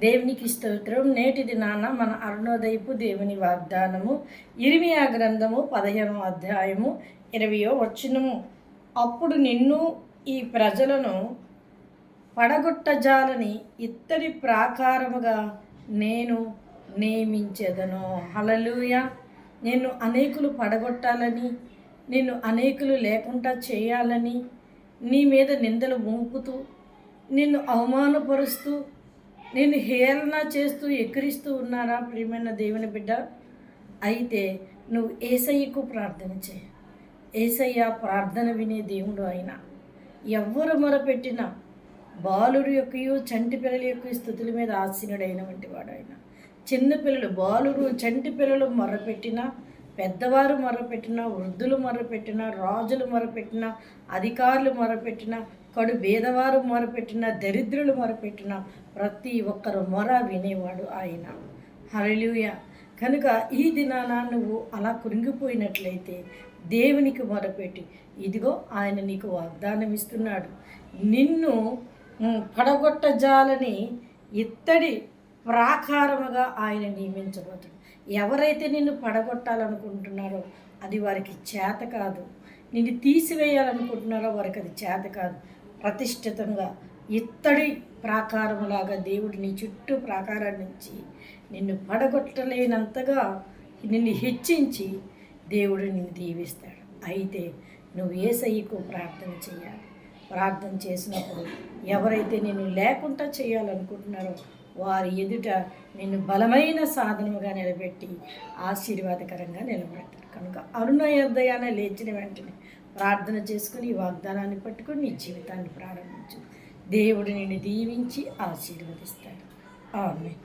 దేవునికి స్తోత్రం. నేటి దినాన మన అరుణోదయపు దేవుని వాగ్దానము ఇర్మియా గ్రంథము 15వ అధ్యాయము 20వ వచనము. అప్పుడు నిన్ను ఈ ప్రజలను పడగొట్టజాలని ఇత్తడి ప్రాకారముగా నేను నియమించెదను. హల్లెలూయా. నిన్ను అనేకులు పడగొట్టాలని, నిన్ను అనేకులు లేకుండా చేయాలని, నీ మీద నిందలు మోపుతూ, నిన్ను అవమానపరుస్తూ, నిన్ను హేళన చేస్తూ ఎక్కిరిస్తూ ఉన్నారా ప్రియమైన దేవుని బిడ్డ? అయితే నువ్వు యేసయ్యకు ప్రార్థన చేయి. యేసయ్య ప్రార్థన వినే దేవుడు ఆయన. ఎవ్వరు మొరపెట్టినా బాలుడు యొక్కయు చంటి పిల్లల యొక్క స్థుతుల మీద ఆసీనుడైన వంటి వాడు ఆయన. చిన్నపిల్లలు, బాలుడు, చంటి పిల్లలు మొరపెట్టినా, పెద్దవారు మొరపెట్టినా, వృద్ధులు మొరపెట్టినా, రాజులు మొరపెట్టినా, అధికారులు మొరపెట్టినా, కడు భేదవారు మొరపెట్టిన, దరిద్రులు మొరపెట్టిన ప్రతి ఒక్కరు మొర వినేవాడు ఆయన. హల్లెలూయా. కనుక ఈ దినాన నువ్వు అలా కృంగిపోయినట్లయితే దేవునికి మొరపెట్టి, ఇదిగో ఆయన నీకు వాగ్దానం ఇస్తున్నాడు. నిన్ను పడగొట్టజాలని ఇత్తడి ప్రాకారముగా ఆయన నియమించబోతున్నాడు. ఎవరైతే నిన్ను పడగొట్టాలనుకుంటున్నారో అది వారికి చేత కాదు. నిన్ను తీసివేయాలనుకుంటున్నారో వారికి అది చేత కాదు. ప్రతిష్ఠితంగా ఇత్తడి ప్రాకారములాగా దేవుడు నీ చుట్టూ ప్రాకారాన్ని ఇచ్చి నిన్ను పడగొట్టలేనంతగా నిన్ను హెచ్చించి దేవుడు నిన్ను దీవిస్తాడు. అయితే నువ్వు యేసయ్యకు ప్రార్థన చేయాలి. ప్రార్థన చేసినప్పుడు ఎవరైతే నిన్ను లేకుండా చేయాలనుకుంటున్నారో వారి ఎదుట నిన్ను బలమైన సాధనముగా నిలబెట్టి ఆశీర్వాదకరంగా నిలబెడతారు. కనుక అరుణోదయాన లేచిన వెంటనే ప్రార్థన చేసుకుని ఈ వాగ్దానాన్ని పట్టుకొని నీ జీవితాన్ని ప్రారంభించు. దేవుడు నిన్ను దీవించి ఆశీర్వదిస్తాడు. ఆమేన్.